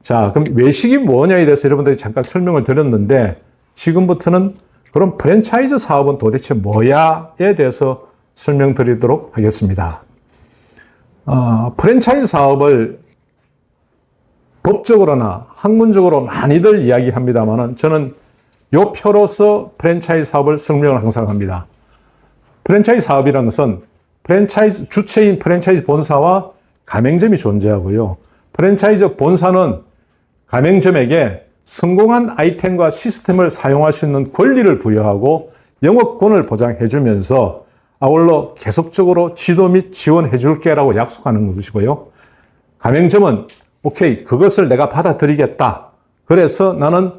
자, 그럼 외식이 뭐냐에 대해서 여러분들이 잠깐 설명을 드렸는데 지금부터는 그럼 프랜차이즈 사업은 도대체 뭐야에 대해서 설명드리도록 하겠습니다. 프랜차이즈 사업을 법적으로나 학문적으로 많이들 이야기합니다만 저는 요 표로서 프랜차이즈 사업을 설명을 항상 합니다. 프랜차이즈 사업이라는 것은 프랜차이즈 주체인 프랜차이즈 본사와 가맹점이 존재하고요. 프랜차이즈 본사는 가맹점에게 성공한 아이템과 시스템을 사용할 수 있는 권리를 부여하고 영업권을 보장해 주면서 아울러 계속적으로 지도 및 지원해 줄게라고 약속하는 것이고요. 가맹점은 오케이, 그것을 내가 받아들이겠다. 그래서 나는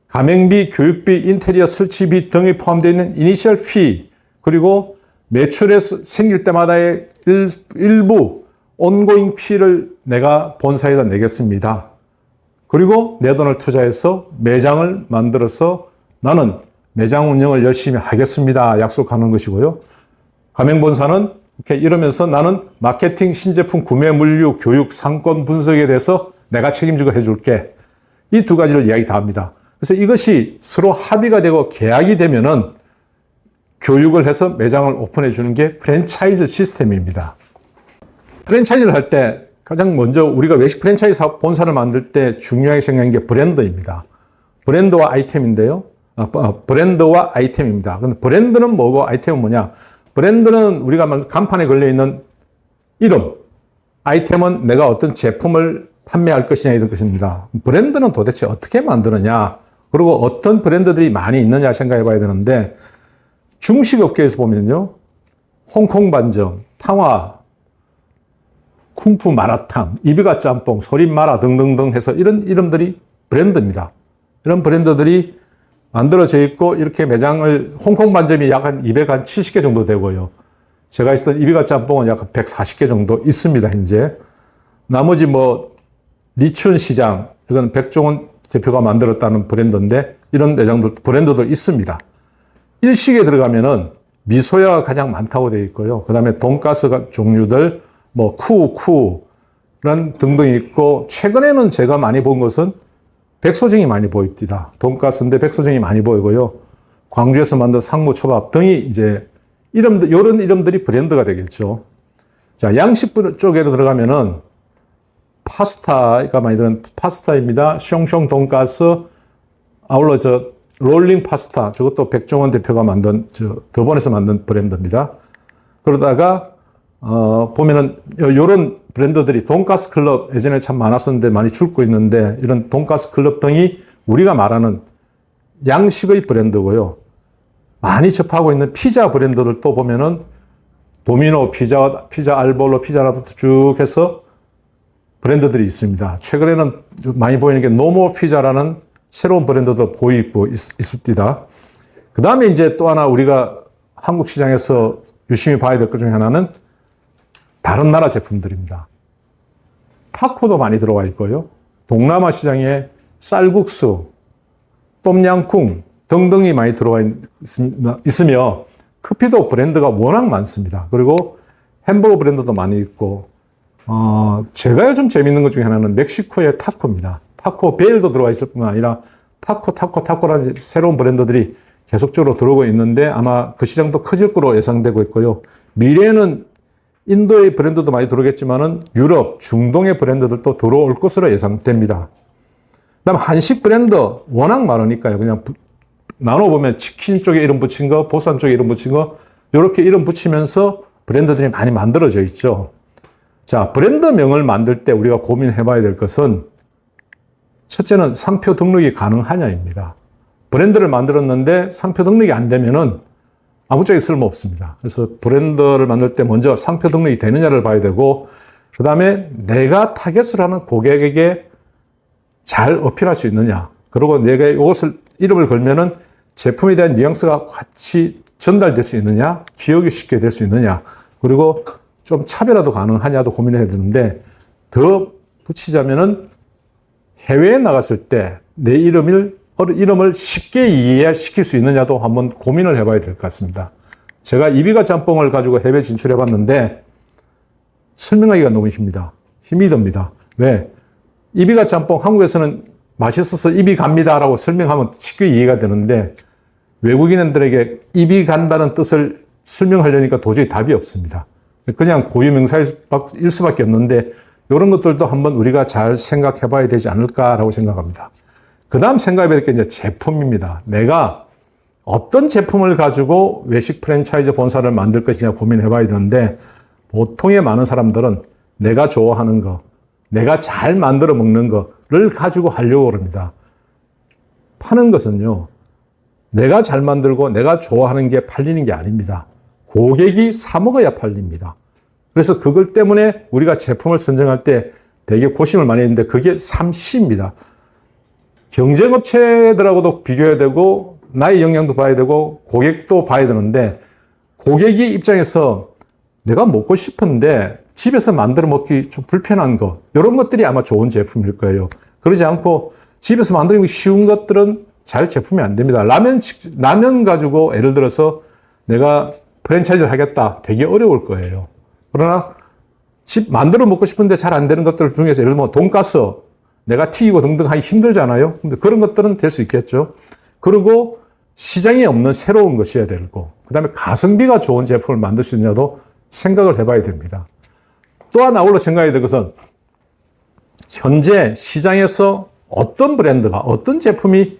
가맹비, 교육비, 인테리어 설치비 등이 포함되어 있는 이니셜 피, 그리고 매출에서 생길 때마다의 일부 온고잉 피를 내가 본사에다 내겠습니다. 그리고 내 돈을 투자해서 매장을 만들어서 나는 매장 운영을 열심히 하겠습니다. 약속하는 것이고요. 가맹본사는 이렇게 이러면서 나는 마케팅, 신제품 구매 물류, 교육, 상권 분석에 대해서 내가 책임지고 해줄게. 이 두 가지를 이야기 다 합니다. 그래서 이것이 서로 합의가 되고 계약이 되면은 교육을 해서 매장을 오픈해 주는 게 프랜차이즈 시스템입니다. 프랜차이즈를 할 때 가장 먼저 우리가 외식 프랜차이즈 사업 본사를 만들 때 중요하게 생각하는 게 브랜드입니다. 브랜드와 아이템인데요. 브랜드와 아이템입니다. 근데 브랜드는 뭐고 아이템은 뭐냐? 브랜드는 우리가 간판에 걸려있는 이름, 아이템은 내가 어떤 제품을 판매할 것이냐 이런 것입니다. 브랜드는 도대체 어떻게 만드느냐, 그리고 어떤 브랜드들이 많이 있느냐 생각해 봐야 되는데, 중식업계에서 보면요, 홍콩 반점, 탕화, 쿵푸 마라탕, 이비가 짬뽕, 소림 마라 등등등 해서 이런 이름들이 브랜드입니다. 이런 브랜드들이 만들어져 있고, 이렇게 매장을, 홍콩 반점이 약 한 270개 정도 되고요. 제가 있었던 이비가 짬뽕은 약 140개 정도 있습니다, 현재. 나머지 리춘 시장, 이건 백종원 대표가 만들었다는 브랜드인데, 이런 매장들, 브랜드도 있습니다. 일식에 들어가면은 미소야가 가장 많다고 되어 있고요. 그 다음에 돈가스 종류들, 쿠, 등등 있고, 최근에는 제가 많이 본 것은 백소정이 많이 보입니다. 돈가스인데 백소정이 많이 보이고요. 광주에서 만든 상무초밥 등이 이제 이런 이름들이 브랜드가 되겠죠. 자, 양식 쪽에 들어가면은 파스타가 많이 들은 파스타입니다. 숑숑 돈가스, 아울러 롤링 파스타, 저것도 백종원 대표가 만든, 더본에서 만든 브랜드입니다. 그러다가, 보면은, 요런 브랜드들이 돈가스 클럽 예전에 참 많았었는데 많이 줄고 있는데, 이런 돈가스 클럽 등이 우리가 말하는 양식의 브랜드고요. 많이 접하고 있는 피자 브랜드들도 보면은, 도미노, 피자 알볼로, 피자라부터 쭉 해서 브랜드들이 있습니다. 최근에는 많이 보이는 게 노모 피자라는 새로운 브랜드도 보이고 있습니다. 그 다음에 이제 또 하나 우리가 한국 시장에서 유심히 봐야 될 것 중에 하나는 다른 나라 제품들입니다. 타코도 많이 들어와 있고요. 동남아 시장에 쌀국수, 똠양꿍 등등이 많이 들어와 있으며 커피도 브랜드가 워낙 많습니다. 그리고 햄버거 브랜드도 많이 있고, 제가 요즘 재밌는 것 중에 하나는 멕시코의 타코입니다. 타코 벨도 들어와 있을 뿐만 아니라 타코라는 새로운 브랜드들이 계속적으로 들어오고 있는데 아마 그 시장도 커질 거로 예상되고 있고요. 미래에는 인도의 브랜드도 많이 들어오겠지만은 유럽, 중동의 브랜드들도 들어올 것으로 예상됩니다. 그다음 한식 브랜드 워낙 많으니까요. 그냥 나눠보면 치킨 쪽에 이름 붙인 거, 보쌈 쪽에 이름 붙인 거, 이렇게 이름 붙이면서 브랜드들이 많이 만들어져 있죠. 자, 브랜드명을 만들 때 우리가 고민해 봐야 될 것은 첫째는 상표 등록이 가능하냐입니다. 브랜드를 만들었는데 상표 등록이 안 되면은 아무짝에 쓸모없습니다. 그래서 브랜드를 만들 때 먼저 상표 등록이 되느냐를 봐야 되고, 그 다음에 내가 타겟을 하는 고객에게 잘 어필할 수 있느냐. 그리고 내가 이것을 이름을 걸면은 제품에 대한 뉘앙스가 같이 전달될 수 있느냐, 기억이 쉽게 될 수 있느냐, 그리고 좀 차별화도 가능하냐도 고민해야 되는데, 더 붙이자면은 해외에 나갔을 때 내 이름을 쉽게 이해시킬 수 있느냐도 한번 고민을 해봐야 될 것 같습니다. 제가 이비가 짬뽕을 가지고 해외 진출해 봤는데 설명하기가 너무 힘이 듭니다. 왜? 이비가 짬뽕, 한국에서는 맛있어서 입이 갑니다라고 설명하면 쉽게 이해가 되는데 외국인들에게 입이 간다는 뜻을 설명하려니까 도저히 답이 없습니다. 그냥 고유명사일 수밖에 없는데 이런 것들도 한번 우리가 잘 생각해 봐야 되지 않을까라고 생각합니다. 그 다음 생각해야 될 게 이제 제품입니다. 내가 어떤 제품을 가지고 외식 프랜차이즈 본사를 만들 것이냐 고민해 봐야 되는데 보통의 많은 사람들은 내가 좋아하는 거, 내가 잘 만들어 먹는 거를 가지고 하려고 합니다. 파는 것은요, 내가 잘 만들고 내가 좋아하는 게 팔리는 게 아닙니다. 고객이 사 먹어야 팔립니다. 그래서 그걸 때문에 우리가 제품을 선정할 때 되게 고심을 많이 했는데 그게 3C입니다. 경쟁업체들하고도 비교해야 되고 나의 역량도 봐야 되고 고객도 봐야 되는데 고객이 입장에서 내가 먹고 싶은데 집에서 만들어 먹기 좀 불편한 거 이런 것들이 아마 좋은 제품일 거예요. 그러지 않고 집에서 만들기 쉬운 것들은 잘 제품이 안 됩니다. 라면 가지고 예를 들어서 내가 프랜차이즈를 하겠다 되게 어려울 거예요. 그러나 집 만들어 먹고 싶은데 잘 안 되는 것들 중에서 예를 들면 돈가스 내가 튀기고 등등 하기 힘들잖아요. 근데 그런 것들은 될 수 있겠죠. 그리고 시장에 없는 새로운 것이어야 되고 그 다음에 가성비가 좋은 제품을 만들 수 있냐도 생각을 해봐야 됩니다. 또 하나 아울러 생각해야 될 것은 현재 시장에서 어떤 브랜드가 어떤 제품이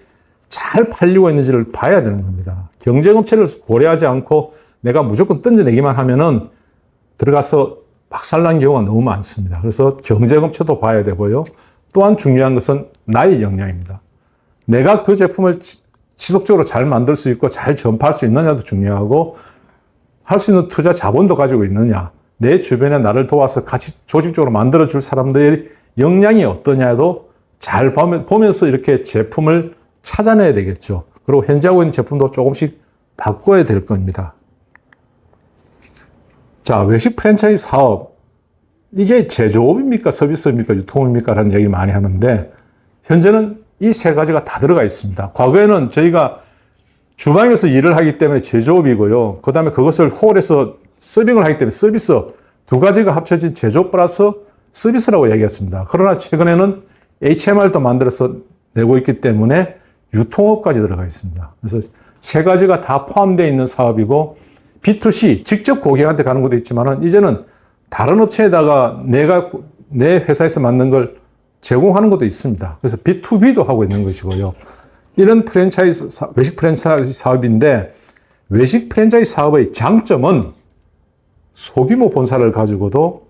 잘 팔리고 있는지를 봐야 되는 겁니다. 경쟁업체를 고려하지 않고 내가 무조건 던져내기만 하면은 들어가서 박살난 경우가 너무 많습니다. 그래서 경쟁업체도 봐야 되고요. 또한 중요한 것은 나의 역량입니다. 내가 그 제품을 지속적으로 잘 만들 수 있고 잘 전파할 수 있느냐도 중요하고 할 수 있는 투자 자본도 가지고 있느냐, 내 주변에 나를 도와서 같이 조직적으로 만들어줄 사람들의 역량이 어떠냐도 잘 보면서 이렇게 제품을 찾아내야 되겠죠. 그리고 현재 하고 있는 제품도 조금씩 바꿔야 될 겁니다. 자, 외식 프랜차이즈 사업. 이게 제조업입니까? 서비스입니까? 유통입니까? 라는 얘기를 많이 하는데 현재는 이 세 가지가 다 들어가 있습니다. 과거에는 저희가 주방에서 일을 하기 때문에 제조업이고요. 그 다음에 그것을 홀에서 서빙을 하기 때문에 서비스 두 가지가 합쳐진 제조업 플러스 서비스라고 얘기했습니다. 그러나 최근에는 HMR도 만들어서 내고 있기 때문에 유통업까지 들어가 있습니다. 그래서 세 가지가 다 포함되어 있는 사업이고 B2C, 직접 고객한테 가는 것도 있지만 이제는 다른 업체에다가 내 회사에서 만든 걸 제공하는 것도 있습니다. 그래서 B2B도 하고 있는 것이고요. 이런 외식 프랜차이즈 사업인데 외식 프랜차이즈 사업의 장점은 소규모 본사를 가지고도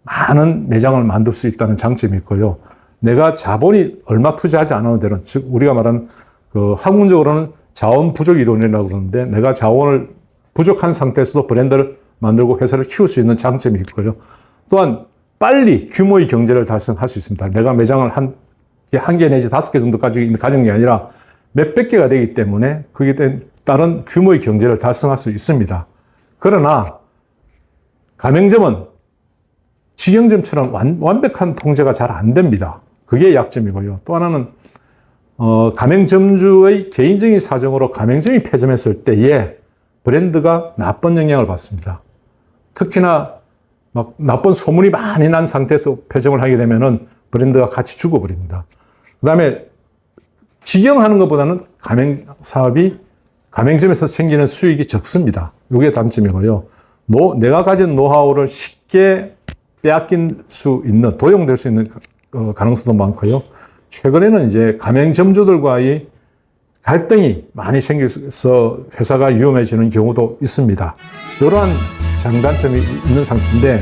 많은 매장을 만들 수 있다는 장점이 있고요. 내가 자본이 얼마 투자하지 않아도 되는, 즉 우리가 말하는 그 학문적으로는 자원 부족 이론이라고 그러는데 내가 자원을 부족한 상태에서도 브랜드를 만들고 회사를 키울 수 있는 장점이 있고요. 또한 빨리 규모의 경제를 달성할 수 있습니다. 내가 매장을 한 개 내지 5개 정도까지 가진 게 아니라 몇백 개가 되기 때문에 그에 따른 규모의 경제를 달성할 수 있습니다. 그러나 가맹점은 직영점처럼 완벽한 통제가 잘 안 됩니다. 그게 약점이고요. 또 하나는 가맹점주의 개인적인 사정으로 가맹점이 폐점했을 때에 브랜드가 나쁜 영향을 받습니다. 특히나 막 나쁜 소문이 많이 난 상태에서 폐점을 하게 되면은 브랜드가 같이 죽어버립니다. 그 다음에 직영하는 것보다는 가맹점에서 생기는 수익이 적습니다. 이게 단점이고요. 내가 가진 노하우를 쉽게 빼앗길 수 있는, 도용될 수 있는 가능성도 많고요. 최근에는 이제 가맹점주들과의 갈등이 많이 생겨서 회사가 위험해지는 경우도 있습니다. 이러한 장단점이 있는 상태인데